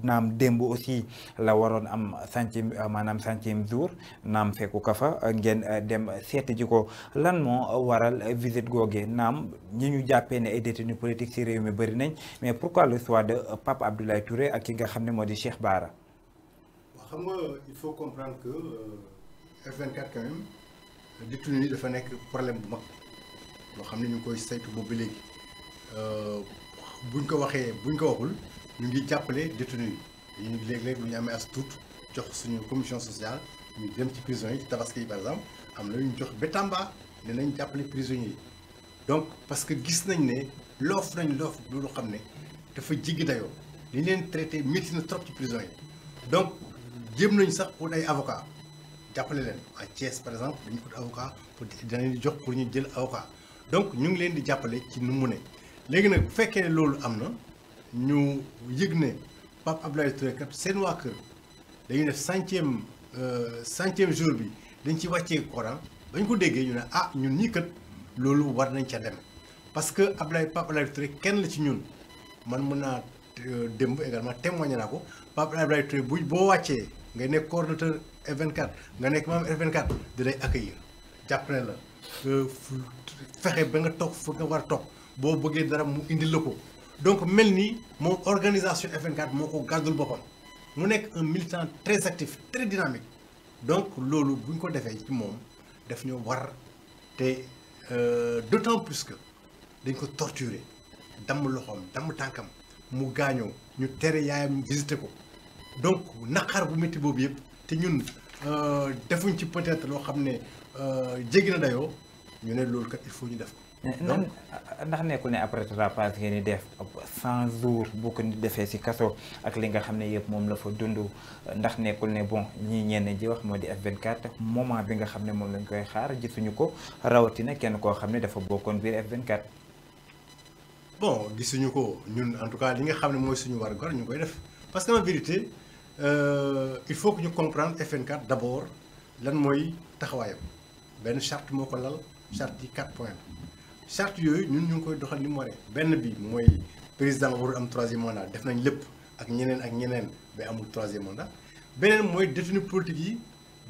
naam démb aussi la waroon am centième maanaam centième jour naam fekku ka fa ngeen dem seeti ji ko lan moo waral visite googee naam ñi ñu jàppee ne ay détenus politiques ci réew mi bëri nañ mais pourquoi le choix de Pape Abdoulaye Touré ak ki nga xam ne moo di Cheikh Bara. waaw xam nga il faut comprendre que F24 quand même détenu yi dafa nekk problème bu mag loo xam ne ñu ngi koy saytu boobu ba léegi buñ ko waxee buñ ko waxul. ñu ngi jàppale détenus yi ñu léeg-léeg lu ñu amee as tuut jox suñu commission sociale ñu dem ci prison yi ci tabaski yi par exemple am na lu ñu jox ba Tamba ne nañ jàppale prisonniers yi donc parce que gis nañ ne loof lu xam ne dafa jiggi dayoo li ñu leen traité métti na trop ci prison yi donc jéem nañ sax pour ay avocat jàppale leen à Thiès par exemple dañu ut avocat pour dinañ di jox pour ñu jël avocat donc ñu ngi leen di jàppale ci nu mu ne léegi nag bu fekkee ne loolu am na ñu yëg ne Pape Abdoulaye Touré kat seen waa kër dañuy def centième jour bi dañ ci wàccee Coran bañ ko déggee ñu ne ah ñun ñii kat loolu war nañ ca dem parce que Pape Abdoulaye Touré kenn la ci ñun man mën naa démb également témoigné naa ko Pape Abdoulaye Touré boo wàccee ngay nekk coordonnateur F24 nga nekk membre F24 di lay accueillir jàppale la fexe ba nga toog fu nga war a toog boo bëggee dara mu indil la ko. donc mel ni moom organisation F24 moo ko gàddul boppam mu nekk un militant très actif très dynamique donc loolu bu ñu ko defee ci moom daf ñu war te d'autant plus que dañ ko torturer damm loxoom damm tànkam mu gaañoo ñu tere yaayam visiter ko donc naqar bu métti boobu yëpp te ñun defuñ ci peut-être loo xam ne jéggi na dayoo ñu ne loolu kat il faut ñu def ko. ndax nekkul ne après rattrapage ngeen di def 100 jours bu ko nit defee ci kaso ak li nga xam ne yëpp moom la fa dund ndax nekkul ne bon ñii ñenn ji wax moo di F24 moment bi nga xam ne moom lañ koy xaar gisuñu ko rawatina kenn koo xam ne dafa bokkoon biir F24. bon gisuñu ko ñun en tout cas li nga xam ne mooy suñu war-gar ñu koy def parce que en vérité il faut que ñu comprendre F24 d'abord lan mooy taxawaayam benn charte moo ko lal charte yi 4 points. charte yooyu ñun ñu ngi koy doxal ni mu waree benn bi mooy président warul am troisième mandat def nañ lépp ak ñeneen ba amul troisième mandat beneen mooy détenu politique yi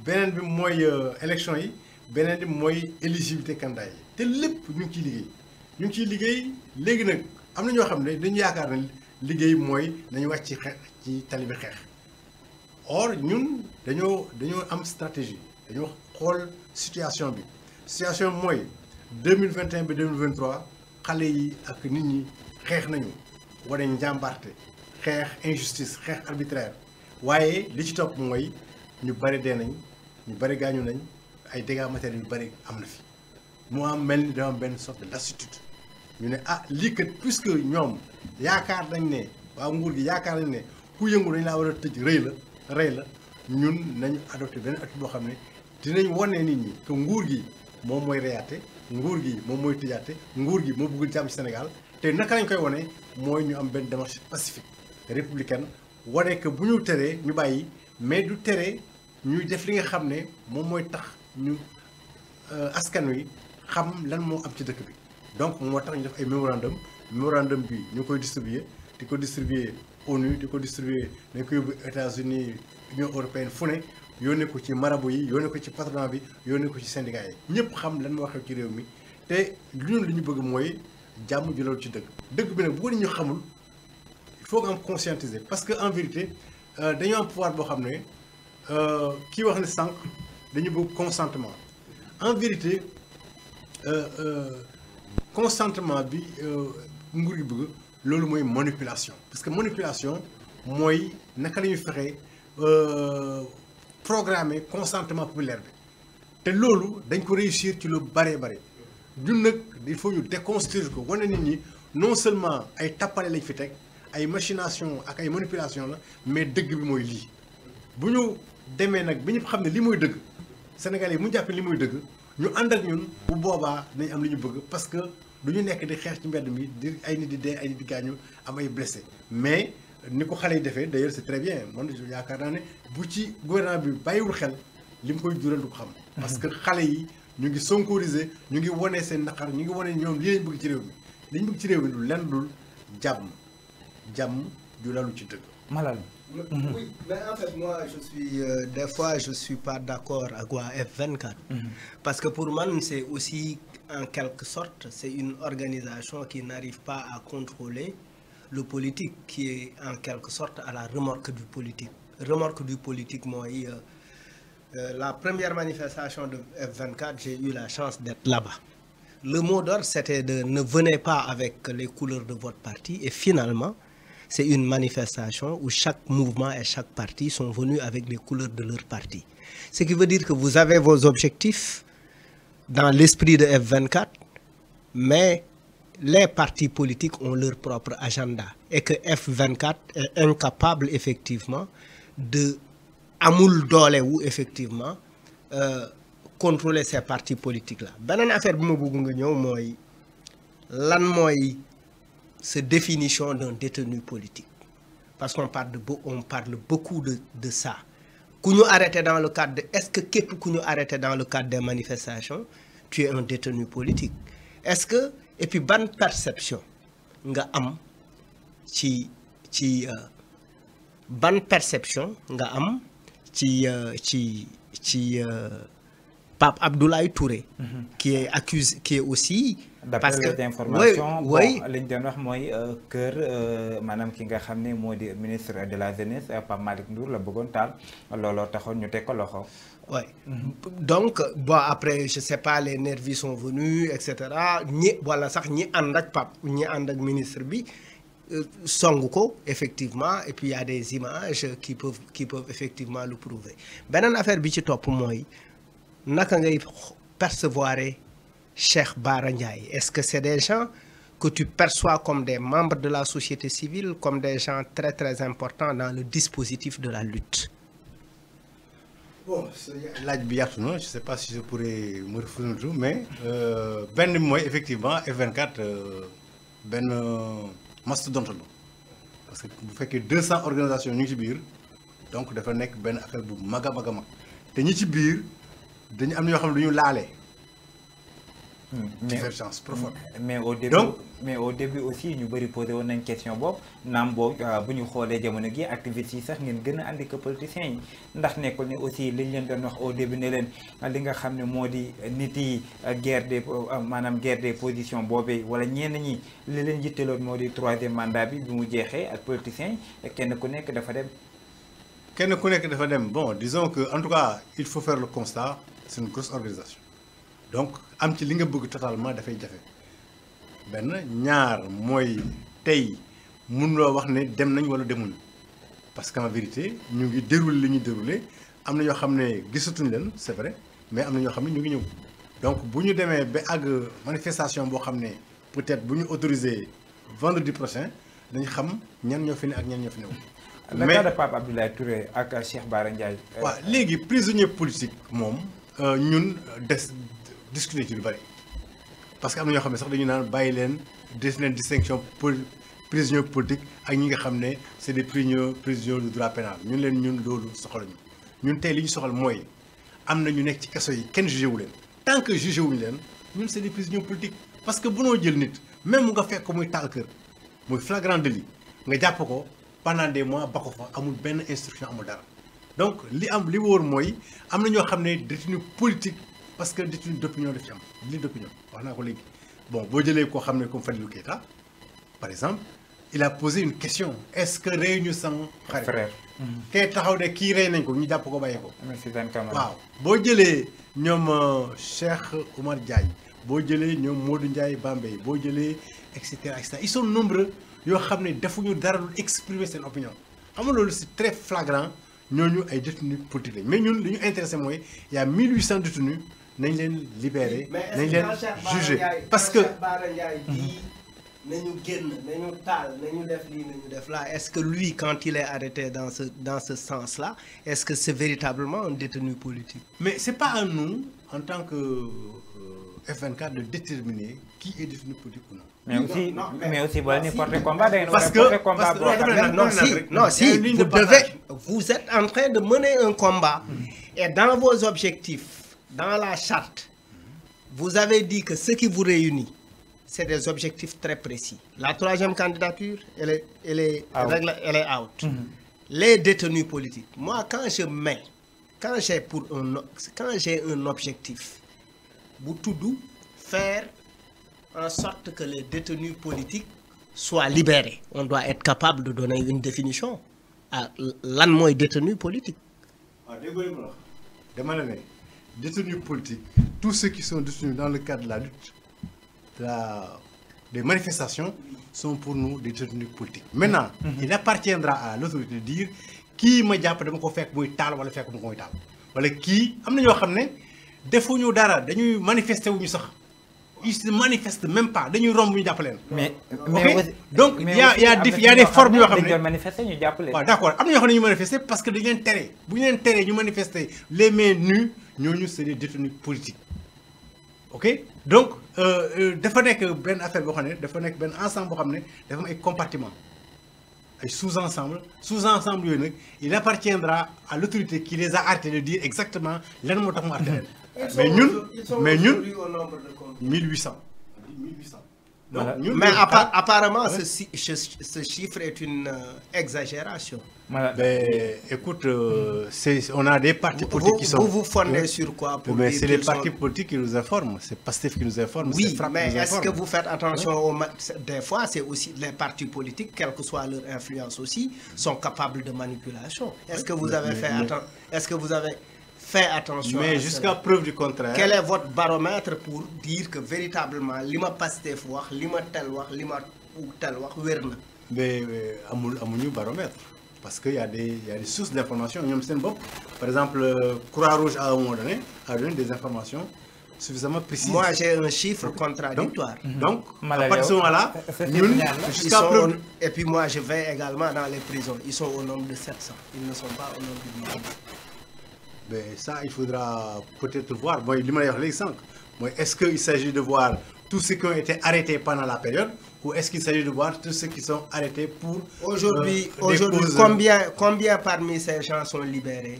beneen bi mooy élection yi beneen bi mooy éligibilité candidat yi te lépp ñu ngi ciy liggéey léegi nag am na ñoo xam ne dañu yaakaar ne liggéey mooy nañu wàcc ci xeex ci tali bi xeex or ñun dañoo am stratégie dañoo xool situation bi mooy 2021 ba 2023 xale yi ak nit ñi xeex nañu wane njàmbarte xeex injustice xeex arbitraire waaye li ci topp mooy ñu bari dee nañ ñu bari gaañu nañ ay dégâts matériels yu bari am na fi mu am mel ni dama benn sorte de lassitude ñu ne ah lii kat puisque ñoom yaakaar nañ ne waa nguur gi yaakaar nañ ne ku yëngu dañ laa war a tëj rey la ñun nañu adopté benn attitude boo xam ne dinañ wane nit ñi que nguur gi moom mooy reyaate nguur gi moom mooy tëjaate nguur gi moo bëggul jàmm ci Sénégal te naka lañ koy wane mooy ñu am benn démarche pacifique républicaine wane que bu ñu teree ñu bàyyi mais du tere ñuy def li nga xam ne moom mooy tax ñu askan wi xam lan moo am ci dëkk bi donc moo tax ñu def ay mémorandum bi ñu koy distribuer di ko distribuer ONU di ko distribuer dañ ko yóbbu États-Unis Union européenne fu ne yónnee ko ci marabout yi yónnee ko ci patronat bi yónnee ko ci syndicat yi ñëpp xam lan moo xew ci réew mi te ñun li ñu bëgg mooy jàmm ju loolu ci dëgg bi nag bu ko nit ñu xamul il faut nga am conscientiser parce que en vérité dañoo am pouvoir boo xam ne kii wax ne sànq dañu bëgg consentement en vérité consentement bi nguur gi bëgg loolu mooy manipulation parce que manipulation mooy naka la ñuy fexe programmer consentement populaire bi te loolu dañ ko réussir ci lu bare ñun nag il faut ñu déconstruire ko wane nit ñi non seulement ay tappale lañ fi teg ay machination ak ay manipulation la mais dëgg bi mooy lii bu ñu demee nag bi ñu xam ne li mooy dëgg Sénégalais yi mu jàppee li muy dëgg ñu ànd ak ñun bu boobaa nañ am li ñu bëgg parce que du ñu nekk di xeex ci mbedd mi di ay nit di dee ay nit di gaañu am ay blessé mais ni ko xale yi defee d'ailleurs c'est très bien man yaakaar naa ne bu ci gouvernement bi bàyyiwul xel li mu koy jural du ko xam. parce que xale yi ñu ngi sonkoriser ñu ngi wane seen naqar ñu ngi wane ñoom li lañ bëgg ci réew mi li ñu bëgg ci réew mi du lenn dul jàmm ju lalu ci dëgg. Malal. Oui, mais en fait, moi, des fois, je suis pas d'accord avec F24. Parce que pour moi, c'est aussi, en quelque sorte, c'est une organisation qui n'arrive pas à contrôler le politique, qui est en quelque sorte à la remorque du politique. Remorque du politique, moi, la première manifestation de F24, j'ai eu la chance d'être là-bas. Le mot d'ordre, c'était de ne venez pas avec les couleurs de votre parti. Et finalement, c'est une manifestation où chaque mouvement et chaque parti sont venus avec les couleurs de leur parti. Ce qui veut dire que vous avez vos objectifs dans l'esprit de F24, mais les partis politiques ont leur propre agenda. Et que F24 est incapable, effectivement, de amul doole wu effectivement contrôler ces partis politiques là. Beneen affaire bi ma bëgg nga ñëw mooy lan mooy sa définition d'un détenu politique, parce qu'on parle beaucoup de ça. Ku ñu arrêté dans le cadre de est-ce que képp ku ñu arrêté dans le cadre des manifestations tu es un détenu politique? Est-ce que et puis ban perception nga am ci ban perception nga am ci Pape Abdoulaye Touré, qui est accusé, qui est aussi. D'après les informations, li ñu doon wax mooy kër maanaam ki nga xam ne moo di ministre de la jeunesse Pape Malick Ndour la bëggoon taal looloo taxoon ñu teg ko loxo. Oui. Donc bon après je sais pas les nervis sont venus et cetera ñi wala sax ñi ànd ak Pape ñi ànd ak ministre bi. Songu ko effectivement et puis il y a des images qui peuvent effectivement le prouver. Beneen affaire bi ci topp mooy naka ngay percevoir Cheikh Bara Ndiaye. Est-ce que c'est des gens que tu perçois comme des membres de la société civile, comme des gens très très importants dans le dispositif de la lutte? Bon laaj bi yaatu na je sais pas si je pourrais me reprendre mais benn mooy effectivement F24 benn mastodonte la parce que bu fekkee 200 organisations ñu ngi ci biir donc dafa nekk benn affaire bu mag a mag a mag te ñi ci biir dañu am na ñoo xam ne du ñu laale. Divergence profonde. mais au début aussi ñu bëri posé woon nañ question boobu naam boobu bu ñu xoolee jamono gi activistes yi sax ngeen gën a andi que politiciens yi ndax nekkul ne aussi liñ leen doon wax au début ne leen li nga xam ne moo di nit yi guerre des positions boobee wala ñenn ñi li leen yitteloon moo di troisième mandat bi mu jeexee ak politiciens yi kenn ku nekk dafa dem. Bon disons que en tout cas il faut faire le constat c'est une grosse organisation. Donc am ci li nga bëgg totalement dafay jafe benn ñaar mooy tey mënuloo wax ne dem nañ wala demuñ parce qu'en vérité ñu ngi déroulé li ñuy déroulé am na ñoo xam ne gisatuñ leen c'est vrai mais am na ñoo xam ne ñu ngi ñëw donc bu ñu demee ba àgg manifestation boo xam ne peut-être bu ñu autorisé vendredi prochain dañu xam ñan ñoo fi ne ak ñan ñoo fi newul. mais le cas de Pape Abdoulaye Touré ak Cheikh Bara Ndiaye. waaw léegi prisonnier politique moom ñun discuter ci lu bari parce que am na ñoo xam ne sax dañu naan bàyyi leen def leen distinction prisonnier politique ak ñi nga xam ne c'est des prisonniers de droit pénal ñun loolu soxla ñun tey li ñu soxal mooy am na ñu nekk ci kaso yi kenn jugé wu leen tant que jugé wuñu leen ñun c'est des prisonniers politiques parce que bunoo jël nit même nga fekk ko muy taal kër muy flagrant délit nga jàpp ko pendant des mois ba ko fa amul benn instruction amul dara donc li wóor mooy am na ñoo xam ne détenu politique parce que détenu d'opinion daf ci am délit d'opinion wax naa ko léegi bon boo jëlee koo xam ne comme Fadilou Keita par exemple il a posé une question est-ce que rey ñu sama frère kay taxaw ne kii rey nañ ko ñu jàpp ko bàyyi ko waaw boo jëlee ñoom Cheikh Oumar Diagne boo jëlee ñoom Modou Ndiaye Bambey boo jëlee et cetera ils sont nombreux yoo xam ne defuñu dara lu exprimer seen opinion xam nga loolu c'est très flagrant ñooñu ay détenus politiques lañ mais ñun li ñu intéressé mooy il y a 1800 détenus nañ leen libérer nañ leen juger parce que nañu génn nañu taal nañu def lii nañu def là est-ce que lui quand il est arrêté dans ce sens-là est-ce que c'est véritablement un détenu politique? Mais c'est pas à nous en tant que F24 de déterminer qui est détenu politique ou non. mais aussi boo leen porter combat da ngeen parce que vous êtes en train de mener un combat et dans vos objectifs dans la charte vous avez dit que ce qui vous réunit c'est des objectifs très précis. La troisième candidature, elle est out. Les détenus politiques. Moi, quand j'ai un objectif, Boutoudou, faire en sorte que les détenus politiques soient libérés. On doit être capable de donner une définition à l'an mooy détenu politique. Détenus politiques, tous ceux qui sont détenus dans le cadre de la lutte, des manifestations, sont pour nous des détenus politiques. Maintenant, il appartiendra à l'autorité de dire qui m'a jàpp dama ko fekk muy taal wala fekk mu koy taal wala kii am na ñoo xam ne defuñu dara dañuy manifester wuñu sax ils se manifestent même pas dañuy romb ñu jàpp leen. Donc il y a des formes yoo xam ne manifester ñu jàpp leen. waaw d'accord am na ñoo xam ne ñu manifester parce que dañ leen tere bu ñu leen teree ñu manifester les mains nues ñooñu c'est des détenus politiques. Ok donc dafa nekk benn affaire boo xam ne dafa nekk benn ensemble boo xam ne dafa am ay compartiments ay sous-ensemble yooyu nag il appartiendra à l'autorité qui les a arrêtés de dire exactement lan moo tax mu arrêté leen. mais ñun 1800. Donc, mais apparemment ce chiffre est une exagération. Ben, écoute, on a des partis politiques qui sont... Vous fondez sur quoi pour dire c'est les partis politiques qui nous informent, c'est Pastef qui nous informe, oui, c'est Frappe mais qui nous informe. Est-ce que vous faites attention des fois, c'est aussi les partis politiques, quelle que soit leur influence aussi, sont capables de manipulation. Est-ce que vous avez fait attention mais à jusqu'à cela? preuve du contraire. Quel est votre baromètre pour dire que véritablement li ma Pastef wax li ma tel wax li ma tel wax wér na? Mais amuñu baromètre parce que y a des sources d'information ñoom seen bopp. Par exemple, Croix-Rouge à un moment donné a donné des informations suffisamment précises. Moi j'ai un chiffre contradictoire. Donc à partir de ce moment-là, ñun jusqu'à preuve. Et puis moi je vais également dans les prisons. Ils sont au nombre de 700. Ils ne sont pas au nombre de 1000. Ben ça, il faudra peut-être voir. Bon, li ma lay wax léegi sànq mooy est-ce qu'il s'agit de voir tous ceux qui ont été arrêtés pendant la période ou est-ce qu'il s'agit de voir tous ceux qui sont arrêtés pour... Aujourd'hui, combien parmi ces gens sont libérés?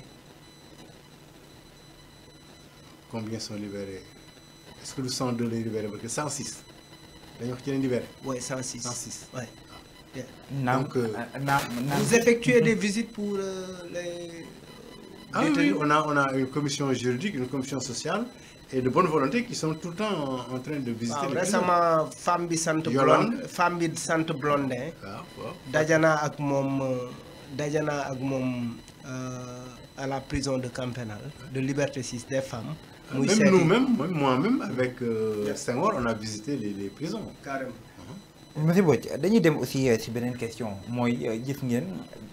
Combien sont libérés? Est-ce que le 102 les libérés? Parce que 106. dañu wax ci leen libéré. Oui, 106. 106. Ouais. Donc, vous effectuez des visites pour les... Ah oui, on a une commission juridique, une commission sociale et de bonne volonté qui sont tout le temps en train de visiter les récemment femme bi sant Blondin dajana ak moom à la prison de Camp Pénal de Liberté 6 des femmes. Même nous-mêmes, moi-même avec Senghor, on a visité les prisons. Carrément. Monsieur Mbodj dañuy dem aussi ci beneen question mooy gis ngeen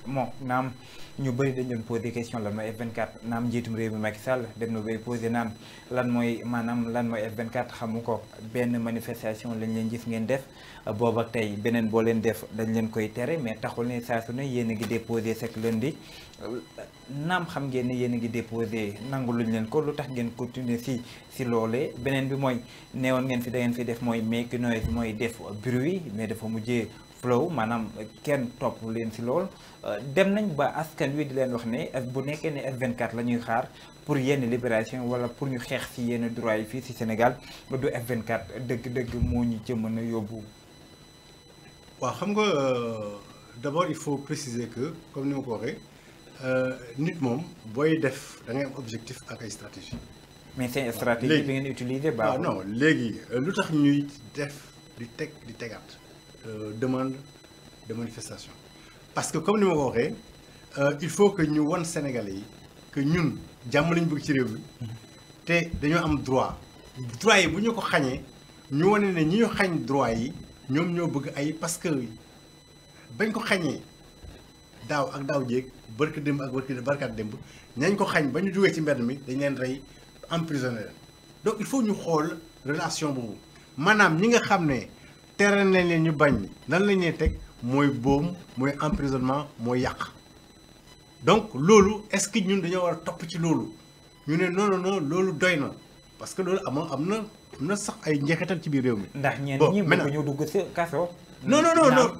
moo naam ñu bëri dañ doon poser question lan mooy F24 naam njiitum réew mi Macky Sall dem na bay poser naan lan mooy F24 xamu ko benn manifestation lañ leen gis ngeen def boobu ak tey beneen boo leen def dañ leen koy tere mais taxul ne saa su ne yéen a ngi déposé chaque lundi naam xam ngeen ne yéen a ngi déposé nangu luñ leen ko lu tax ngeen continuer si loolee beneen bi mooy neewoon ngeen fi da ngeen fi def mooy make noise mooy def bruit mais dafa mujjee flow maanaam kenn topp leen si lool dem nañ ba askan wi di leen wax ne bu nekkee ne F24 la ñuy xaar pour yenn libération wala pour ñu xeex si yenn droit yi fii si Sénégal du F24 dëgg-dëgg moo ñu ci mën a yóbbu. waaw xam nga d'abord il faut préciser que comme ni ma ko waxee nit moom booy def da ngay am objectif ak ay stratégie. mais seen stratégie bi ngeen utiliser baaxul. non léegi lu tax ñuy def di tegaat demande de manifestation parce que comme ni ma ko waxee il faut que ñu won Sénégalais yi que ñun jàmm lañ bëgg ci réew mi te dañoo am droit yi bu ñu ko xañee ñu wane ne ñi ñu xañ droit yi ñoom ñoo bëgg ay parce que bañ ko xañee daaw ak daaw jéeg barka démb ak barkaat démb ñañ ko xañ ba ñu jógee ci mbedd mi dañ leen rey emprisonné leen donc il faut ñu xool relation boobu maanaam ñi nga xam ne tere nañ leen ñu bañ lan lañ leen teg mooy boom mooy emprisonnement mooy yàq donc loolu est-ce que ñun dañoo war a topp ci loolu ñu ne non loolu doy na parce que loolu am na sax ay njeexital ci biir réew mi. ndax ñenn ñi bëgg ñu dugg ci kaso. non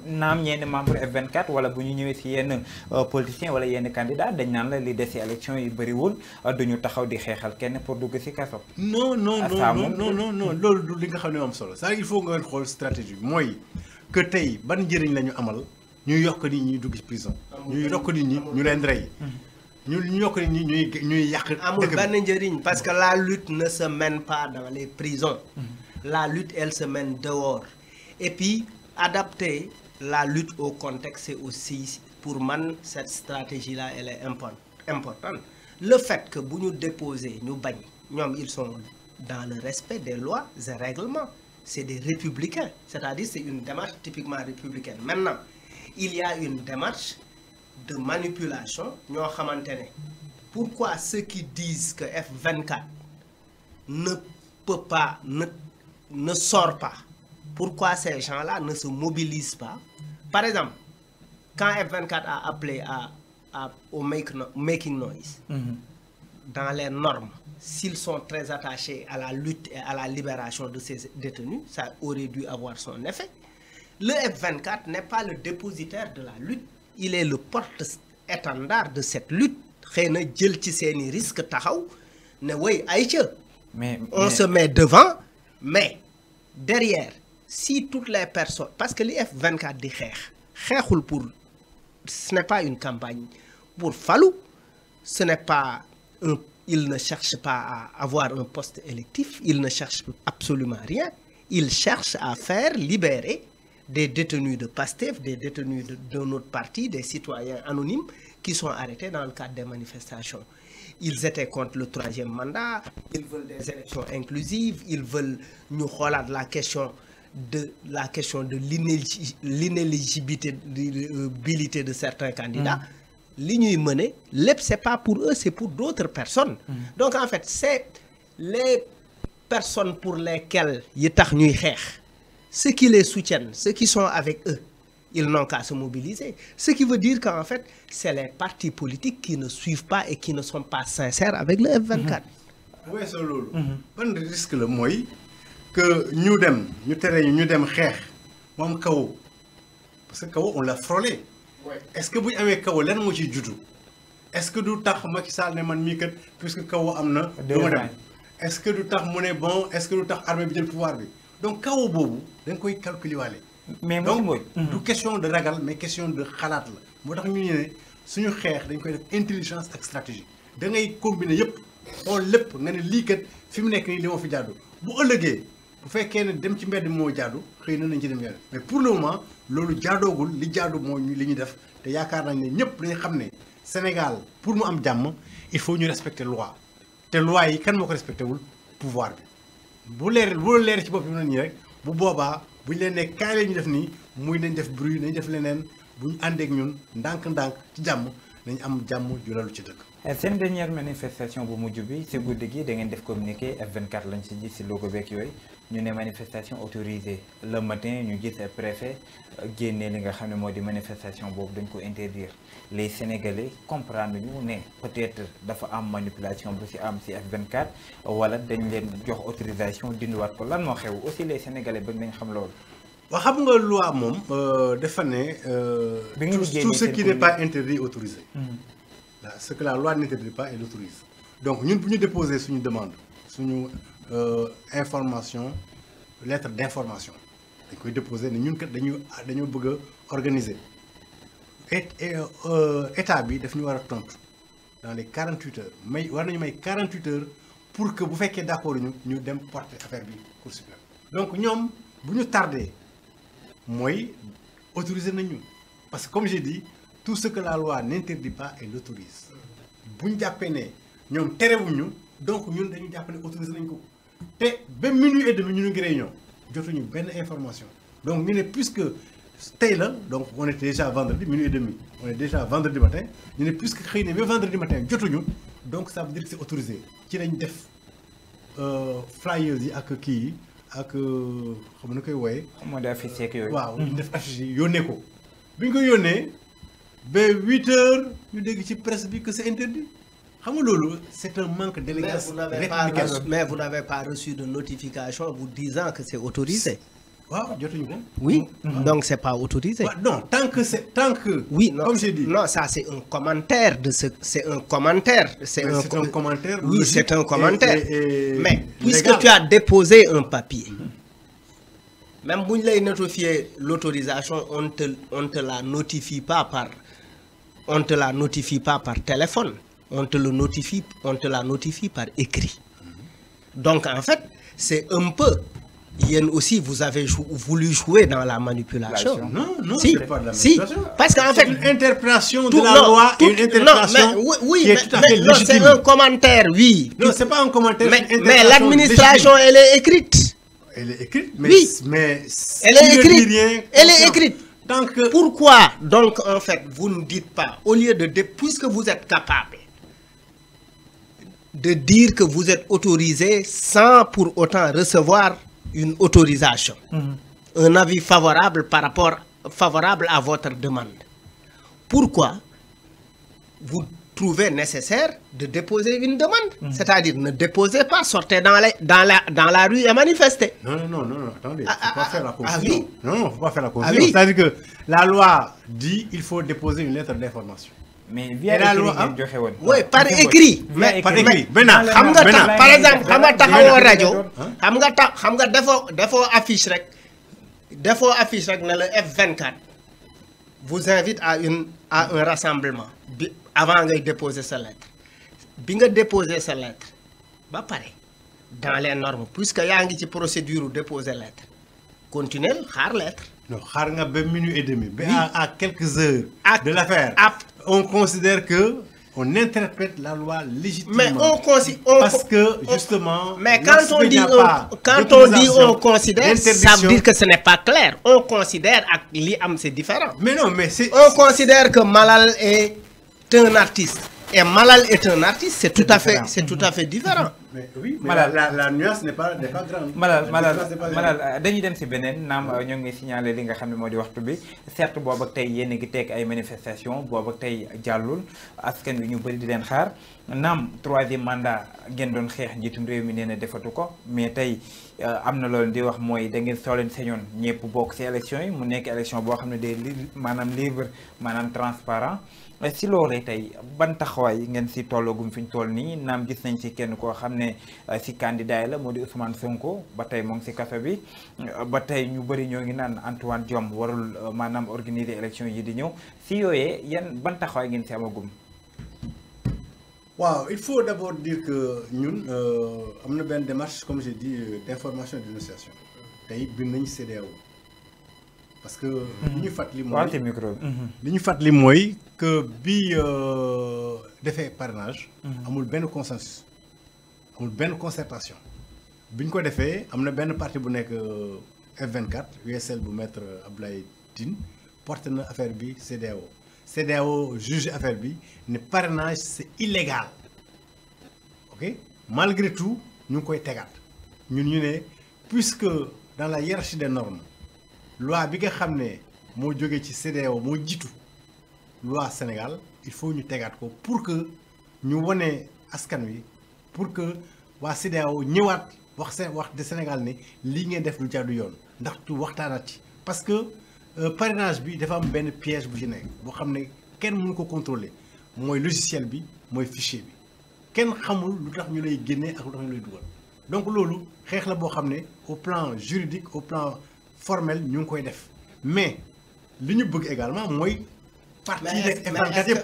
naam ñenn membre F24 wala bu ñu ñëwee si yenn politiciens wala yenn candidats dañ naan la li des si élection yi bëriwul duñu taxaw di xeexal kenn pour dugg si kaso. non loolu du li nga xam ne am solo ça il faut nga xool stratégie bi mooy que tey ban njëriñ la ñu amal ñuy yokk nit ñi dugg ci prison. ñuy yokk nit ñi ñu leen rey. ñu yokk nit ñi ñuy yàq. amul benn njëriñ parce que la lutte ne se mène pas dans les prisons. La lutte elle se mène dehors. Et puis adapter la lutte au contexte c'est aussi pour man cette stratégie là elle est importante. Le fait que bu ñu déposer ñu bañ ñoom ils sont dans le respect des lois et règlements. C'est des républicains, c'est-à-dire c'est une démarche typiquement républicaine. Maintenant, il y a une démarche de manipulation. ñoo xamante ne pourquoi ceux qui disent que F24 ne peut pas ne sort pas, pourquoi ces gens-là ne se mobilisent pas? Par exemple, quand F24 a appelé au making noise, dans les normes, s'ils sont très attachés à la lutte et à la libération de ces détenus, ça aurait dû avoir son effet. Le F24 n'est pas le dépositaire de la lutte, il est le porte-étendard de cette lutte. xëy na jël ci seeni risque taxaw ne way ayca. On se met devant, mais derrière, si toutes les personnes, parce que li F24 di xeexul pour, ce n'est pas une campagne pour falu, ce n'est pas il ne cherche pas à avoir un poste électif, il ne cherche absolument rien, il cherche à faire libérer des détenus de PASTEF, des détenus de notre parti, des citoyens anonymes qui sont arrêtés dans le cadre des manifestations. Ils étaient contre le 3e mandat, ils veulent des élections inclusives, ils veulent ñu xoolaat la question de l'inéligibilité de certains candidats. Li ñuy mener lépp c'est pas pour eux, c'est pour d'autres personnes. Donc en fait c'est les personnes pour lesquelles yi tax ñuy xeex, ceux qui les soutiennent, ceux qui sont avec eux, ils n'ont qu'à se mobiliser. Ce qui veut dire qu'en fait c'est les partis politiques qui ne suivent pas et qui ne sont pas sincères avec le F24. Oui, c'est loolu. Ban risque la mooy que ñu tere ñu dem xeex moom kaw parce que kaw on l'a frôlé. Est-ce que bu ñu amee kaw lan moo ciy juddu est-ce que du tax Macky Sall ne man mii kat puisque kaw am na du ma dem est-ce que du tax mu ne bon est-ce que du tax armée bi jël pouvoir bi donc kaw boobu da nga koy calculer waale. mais donc du question de ragal mais question de xalaat la moo tax ñu ne suñu xeex dañ koy def intelligence ak stratégie da ngay combiner yëpp xool lépp nga ne lii kat fi mu nekk nii li ma fi jaadu bu ëllëgee bu fekkee ne dem ci mbedd moo jaadu xëy na nañ ci dem yàlla mais pour le moment loolu jaadoogul li jaadu moo li ñu def te yaakaar nañ ne ñëpp dañu xam ne Sénégal pour mu am jàmm il faut ñu respecter loi te loi yi kan moo ko respecté wul pouvoir bi bu leer ci bopp bi na nii rek bu boobaa bu ñu leen ne kaay la ñu def nii muy nañ def bruit nañ def leneen bu ñu àndeek ñun ndànk-ndànk ci jàmm nañ am jàmm ju lalu ci dëkk. seen dernière manifestation bu mujj bi si guddi gi da ngeen def communiqué F24 lañ si gis si logo beeg yooyu ñu ne manifestation autorisée le matin ñu gis préfet génnee li nga xam ne moo di manifestation boobu dañ ko interdire les Sénégalais comprendre ñu ne peut-être dafa am manipulation bu si am si F24 wala dañ leen jox autorisation dindiwaat ko lan moo xew aussi les Sénégalais bëgg nañ xam loolu. waaw xam nga loi moom dafa ne. tout ce qui n'est pas interdit autorisé. Ce que la loi n'interdit pas elle autorise donc ñun bu ñu déposer suñu demande suñu information lettre d'information dañ koy déposer ne ñun kat dañoo bëgg a organiser état bi daf ñu war a tontu dans les 48 heures war nañu may 48 heures pour que bu fekkee d'accord ñu dem porter affaire bi Cour suprême donc ñoom bu ñu tardé mooy autoriser nañ ñu parce que comme j'ai dit tout ce que la loi n'interdit pas elle l'autorise bu ñu jàppee ne ñoom terewuñu donc ñun dañu jàpp ne autorisé nañ ko te ba minuit et demi ñu ngi réunion jotuñu benn information donc ñu ne puisque tey la donc on est déjà vendredi minuit et demi on est déjà vendredi matin ñu ne puisque xëy na ba vendredi matin jotuñu donc ça veut dire que c'est autorisé ci lañ def flyers yi ak kii yi ak xam na koy wooye moo di affiche yeeg yooyu. waaw ñu def affiche yi yónnee ko bi ñu ko yónnee ba 8 heures ñu dégg ci presse bi que c'est interdit xam nga loolu c'est un manque d'élégance républicaine. Mais vous n'avez pas reçu de notification vous disant que c'est autorisé. waaw jotuñu ko. Oui, donc c'est pas autorisé. Non, tant que. Oui, non, comme j'ai dit. Non, ça c'est un commentaire c'est un commentaire. C'est un commentaire. Oui, logique c'est un commentaire. Mais puisque légal. tu as déposé un papier, même si tu as notifié l'autorisation, on te la notifie pas par téléphone, on te la notifie par écrit. Donc en fait, c'est un peu. Yen aussi, vous avez voulu jouer dans la manipulation. Non, si, c'est pas de la manipulation. Si, parce qu'en fait, une interprétation de la loi et une interprétation qui est tout à fait légitime. C'est un commentaire, oui. Non, c'est pas un commentaire. Mais l'administration, elle est écrite. Elle est écrite, mais, oui. mais elle est écrite. Elle est écrite. Tant que... Pourquoi donc en fait vous ne dites pas, au lieu de puisque vous êtes capable de dire que vous êtes autorisé sans pour autant recevoir une autorisation, un avis favorable favorable à votre demande. Pourquoi vous trouvez nécessaire de déposer une demande? C'est-à-dire ne déposez pas, sortez dans la rue et manifestez. Non, attendez, il ne faut pas faire la confusion. Oui. Non, il ne faut pas faire la confusion. Oui. C'est-à-dire que la loi dit qu'il faut déposer une lettre d'information. Mais via la écrit, loi, oui, par écrit. Mais par écrit. Maintenant, par exemple, xam nga taxawoo rajo. xam nga defoo affiche rek. Defoo affiche rek ne le F24 vous invite à un rassemblement avant ngay déposer sa lettre. Bi nga déposer sa lettre ba pare dans les normes puisque yaa ngi ci procédure déposer lettre. Continuez xaar lettre. Non, xaar nga ba minuit et demi. Oui. À quelques heures de l'affaire. On considère que on interprète la loi légitimement. Mais parce que justement. Mais quand on dit on considère, ça veut dire que ce n'est pas clair. On considère que l'IAM c'est différent. Mais non, mais c'est. On considère que Malal est un artiste. Et Malal est un artiste, c'est tout à fait différent. Mais oui, mais la nuance n'est pas grande. Malal dañuy dem ci beneen naam ñoo ngi signaler li nga xam ne moo di waxtu bi certes boobu ak tey yéen a ngi teg ay manifestation boobu ak tey jàllul askan wi ñu bëri di leen xaar naam troisième mandat ngeen doon xeex njiitum réew mi nee na defatu ko mais tey am na loolu di wax mooy da ngeen soo leen sañoon ñëpp bokk ci élection yi mu nekk élection boo xam ne day maanaam libre maanaam transparent si loolee tey ban taxawaay ngeen si tollagum fi ñu toll nii naam gis nañ si kenn koo xam ne si candidat yi la moo di Ousmane Sonko ba tey moom si kaso bi ba tey ñu bëri ñoo ngi naan Antoine Diome warul maanaam organiser élection yi di ñëw si yooyee yan ban taxawaay ngeen si amagum. waaw il faut d'abord dire que ñun am na benn démarche comme j'ai dit d'information et de dénonciation tey bind nañu CEDEAO parce que li ñu fàttali mooy micro li ñu fàttali mooy que bi defee parrainage amul benn consensus amul benn concertation bi ñu ko defee am na benn parti bu nekk F24 USL bu maître Abdoulaye Tine porte na affaire bi CEDEAO juge affaire bi ne parrainage c'est illégal ok malgré tout ñu ngi koy tegaat ñun ñu ne puisque dans la hiérarchie des normes loi bi nga xam ne moo jógee ci CEDEAO moo jiitu loi Sénégal il faut ñu tegaat ko pour que ñu wane askan wi pour que waa CEDEAO ñëwaat wax de Sénégal ne lii ngeen def lu jaadu yoon ndax tu waxtaanaat ci parce que parrainage bi dafa am benn piège bu ci nekk boo xam ne kenn mënu ko contrôler mooy logiciel bi mooy fichier bi kenn xamul lu tax ñu lay génnee ak lu tax ñu lay dugal donc loolu xeex la boo xam ne au plan juridique au plan formel ñu ngi koy def mais li ñu bëgg également mooy parti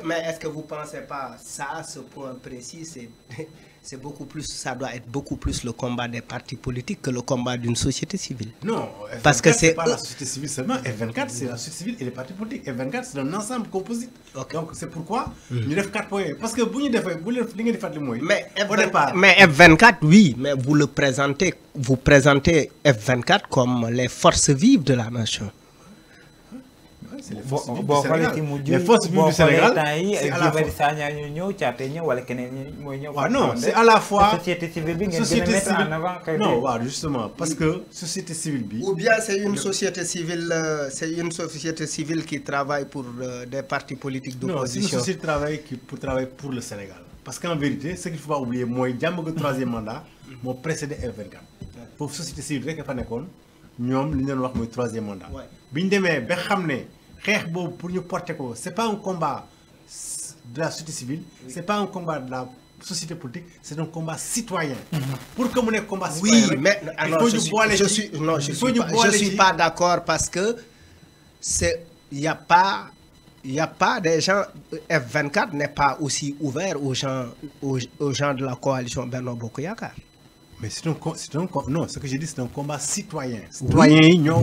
mais est-ce que vous pensez pas ça ce point précis c'est beaucoup plus ça doit être beaucoup plus le combat des partis politiques que le combat d'une société civile. Non, F24, parce que c'est pas la société civile seulement, F24 c'est la société civile et les partis politiques. F24 c'est un ensemble composite. Okay. Donc c'est pourquoi ñu def 4 points parce que bu ñu defee bu leen li ngeen di fàttali mooy. Mais F24 oui, mais vous présentez F24 comme les forces vives de la nation. C'est les forces vives du Sénégal. Les forces vives du Sénégal, c'est à la fois... non, c'est à la fois... Société civile bi ngeen gën a mettre en avant que... Non, waaw, justement, parce que société civile bi... Ou bien c'est une société civile qui travaille pour des partis politiques d'opposition. Non, c'est une société qui travaille pour le Sénégal. Parce qu'en vérité, ce qu'il ne faut pas oublier, moi, Diamaguène troisième mandat, moo précédé F24. Pour société civile rek fa nekkoon ñoom li ñu doon wax mooy troisième mandat. bi ñu demee ba xam ne xeex boobu pour ñu porter ko c'est pas un combat de la société civile. c'est pas un combat de la société politique, c'est un combat citoyen. Pour que mon combat citoyen. Oui, mais alors, je suis pas d'accord parce que il n'y a pas des gens. F24 n'est pas aussi ouvert aux gens de la coalition Benno Bokk Yaakaar. Mais non, ce que j'ai dit, c'est un combat citoyen. Citoyens, ils ont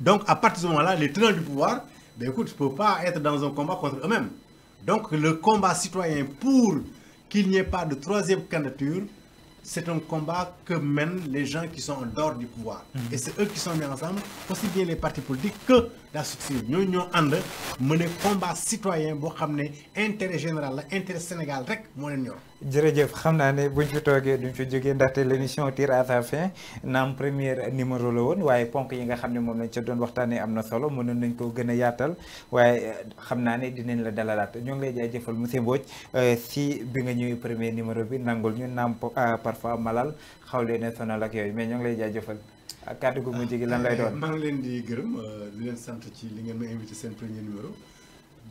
donc, à partir de ce moment-là, les tenants du pouvoir, ben écoute, ne peuvent pas être dans un combat contre eux-mêmes. Donc, le combat citoyen pour qu'il n'y ait pas de troisième candidature, c'est un combat que mènent les gens qui sont en dehors du pouvoir. Et c'est eux qui sont mis ensemble, aussi bien les partis politiques que la société. Nous avons mené combat citoyen pour amener intérêt général, intérêt Sénégal, rek mo len ñor. jërëjëf xam naa ne buñ fi toogee duñ fi jógee ndaxte l'émission tire à sa fin naam première numéro la woon waaye ponk yi nga xam ne moom lañ ca doon waxtaanee am na solo mënoon nañ ko gën a yaatal waaye xam naa ne dinañ la dalalaat ñoo ngi lay jaajëfal monsieur Mbodj si bi nga ñëwee premier numéro bi nangul ñu naam parfois malal xaw leen a sonal ak yooyu mais ñoo ngi lay jaajëfal ak kàddu gu mujj gi lan lay doon. maa ngi leen di gërëm di leen sant ci li ngeen ma invité seen premier numéro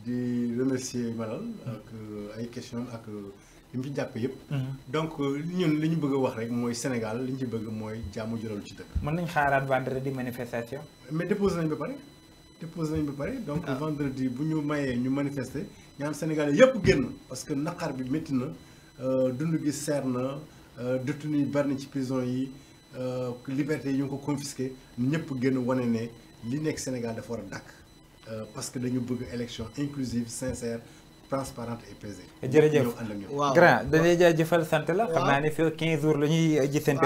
di remercier malal ak ay questions ak. li mu ci jàpp yëpp. donc ñun li ñu bëgg a wax rek mooy Sénégal li ñu ci bëgg mooy jàmm jëlalu ci dëkk. mën nañu xaaraat vendredi manifestation. mais déposé nañ ba pare. Donc vendredi bu ñu mayee ñu manifester ñaan Sénégalais yëpp génn parce que naqar bi métti na dund gi seer na détenu yi bari na ci prison yi liberté yi ñu ngi ko confisqué ñëpp génn wane ne li nekk Sénégal dafa war a dàkk parce que dañu bëgg élection inclusive sincère. transparente et paisible. jërëjëf grand dañuy jaajëfal sant la. xam naa ne fii 15 jours la ñuy gisante.